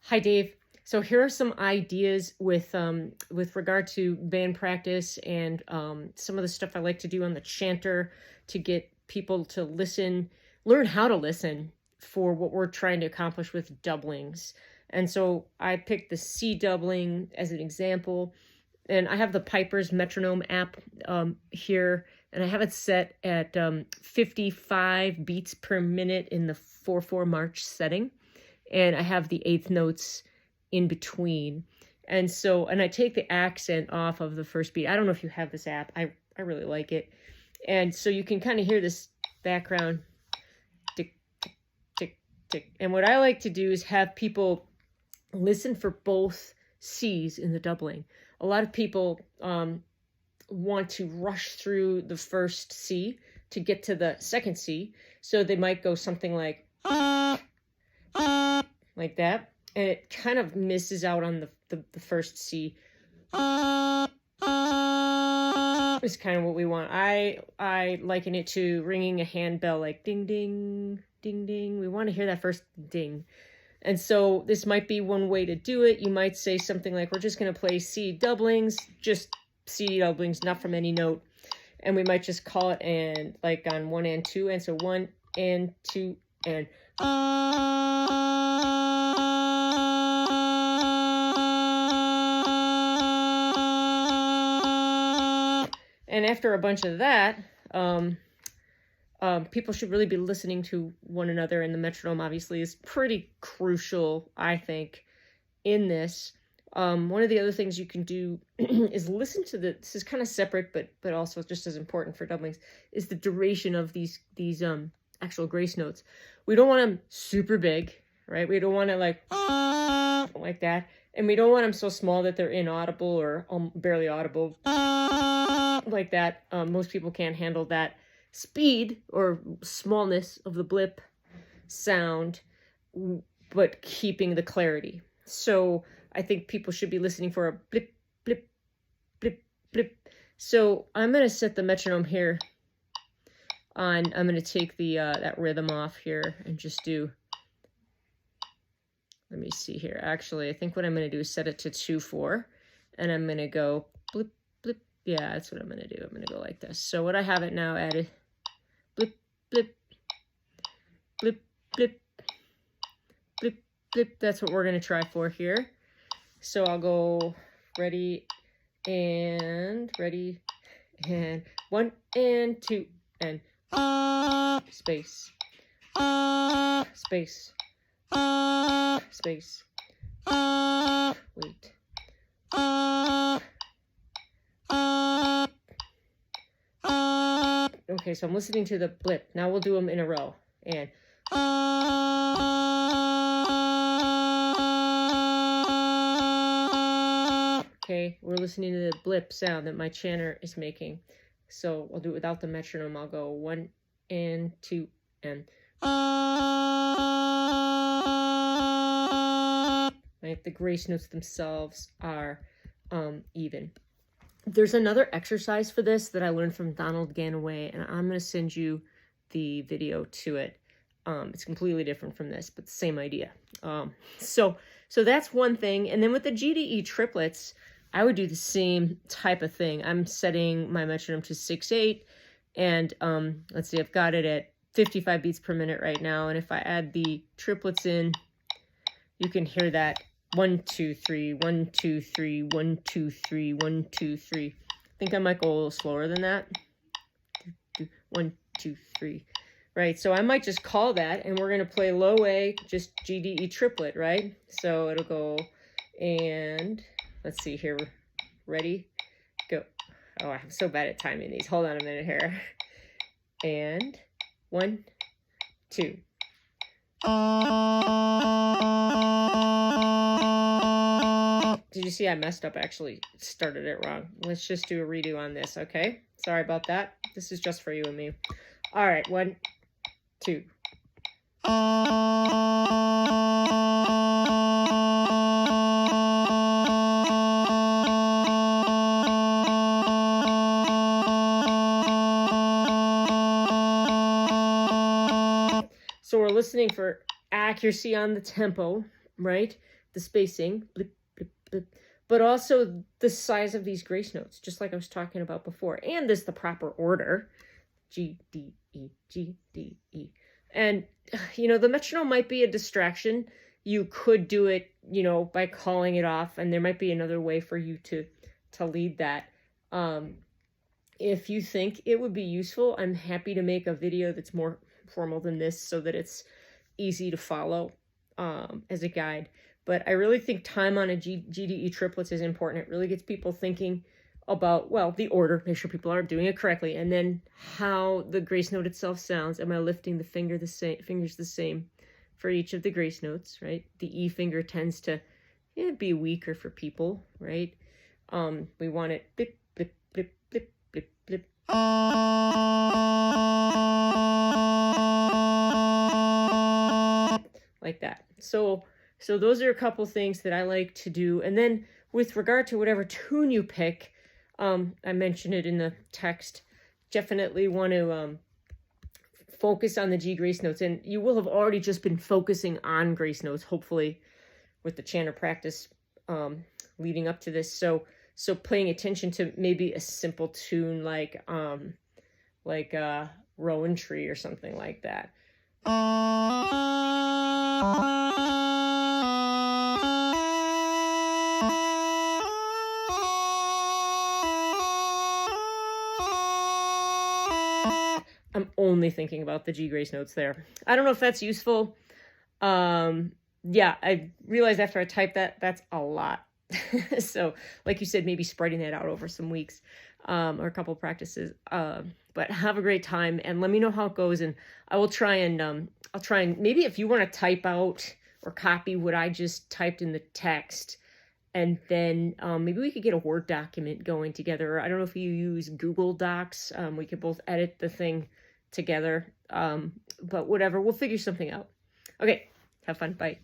Hi, Dave. So here are some ideas with regard to band practice and some of the stuff I like to do on the chanter to get people to listen, learn how to listen for what we're trying to accomplish with doublings. And so I picked the C doubling as an example, and I have the Piper's metronome app here, and I have it set at 55 beats per minute in the 4/4 march setting, and I have the eighth notes in between. And so, and I take the accent off of the first beat. I don't know if you have this app. I really like it. And so you can kind of hear this background tick, tick, tick, tick. And what I like to do is have people listen for both C's in the doubling. A lot of people want to rush through the first C to get to the second C. So they might go something like that, and it kind of misses out on the first C. Is kind of what we want. I liken it to ringing a handbell, like ding, ding, ding, ding. We want to hear that first ding. And so this might be one way to do it. You might say something like, we're just going to play C doublings, just C doublings, not from any note. And we might just call it and like on 1 and 2. And so 1 and 2 and and after a bunch of that, people should really be listening to one another, and the metronome obviously is pretty crucial, I think, in this. One of the other things you can do is listen to this is kind of separate, but also just as important for doublings, is the duration of these actual grace notes. We don't want them super big, right? We don't want it like that. And we don't want them so small that they're inaudible or barely audible like that. Most people can't handle that speed or smallness of the blip sound, but keeping the clarity. So I think people should be listening for a blip, blip, blip, blip. So I'm going to set the metronome here on, I'm going to take the that rhythm off here and just do, let me see here. Actually, I think what I'm going to do is set it to 2/4, and I'm going to go blip, blip. Yeah, that's what I'm going to do. I'm going to go like this. So what I have it now added, blip, blip, blip, blip, blip, blip. That's what we're going to try for here. So I'll go ready and 1 and 2 and space, space, space, wait. Okay, so I'm listening to the blip. Now we'll do them in a row. And okay, we're listening to the blip sound that my chanter is making. So I'll do it without the metronome. I'll go 1 and 2 and right. The grace notes themselves are even. There's another exercise for this that I learned from Donald Ganaway, and I'm going to send you the video to it. It's completely different from this, but the same idea. So that's one thing. And then with the GDE triplets, I would do the same type of thing. I'm setting my metronome to 6/8, and let's see, I've got it at 55 beats per minute right now. And if I add the triplets in, you can hear that 1, 2, 3, 1, 2, 3, 1, 2, 3, 1, 2, 3. I think I might go a little slower than that. 1, 2, 3. Right, so I might just call that, and we're going to play low A, just GDE triplet, right? So it'll go, and let's see here. Ready? Go. Oh, I'm so bad at timing these. Hold on a minute here. And 1, 2. Did you see I messed up? Actually started it wrong. Let's just do a redo on this, okay? Sorry about that. This is just for you and me. All right, 1, 2. So we're listening for accuracy on the tempo, right? the spacing, blip, blip, blip, but also the size of these grace notes, just like I was talking about before. And there's the proper order, G, D, E, G, D, E. And, the metronome might be a distraction. You could do it, by calling it off, and there might be another way for you to lead that. If you think it would be useful, I'm happy to make a video that's more formal than this so that it's easy to follow as a guide. But I really think time on a GDE triplets is important. It really gets people thinking about, well, the order, make sure people are doing it correctly, and then how the grace note itself sounds. Am I lifting the fingers the same for each of the grace notes, right? The E finger tends to be weaker for people, right? We want it blip, blip, blip, blip, blip, blip. Like that. So those are a couple things that I like to do. And then with regard to whatever tune you pick, I mentioned it in the text, definitely want to focus on the G grace notes. And you will have already just been focusing on grace notes, hopefully, with the chanter practice leading up to this. So paying attention to maybe a simple tune like Rowan Tree or something like that. I'm only thinking about the G grace notes there. I don't know if that's useful. Yeah, I realized after I typed that's a lot. So like you said, maybe spreading that out over some weeks or a couple practices. But have a great time and let me know how it goes. And I will try and maybe if you want to type out or copy what I just typed in the text, and then maybe we could get a Word document going together. I don't know if you use Google Docs. We could both edit the thing together. But whatever, we'll figure something out. Okay, have fun. Bye.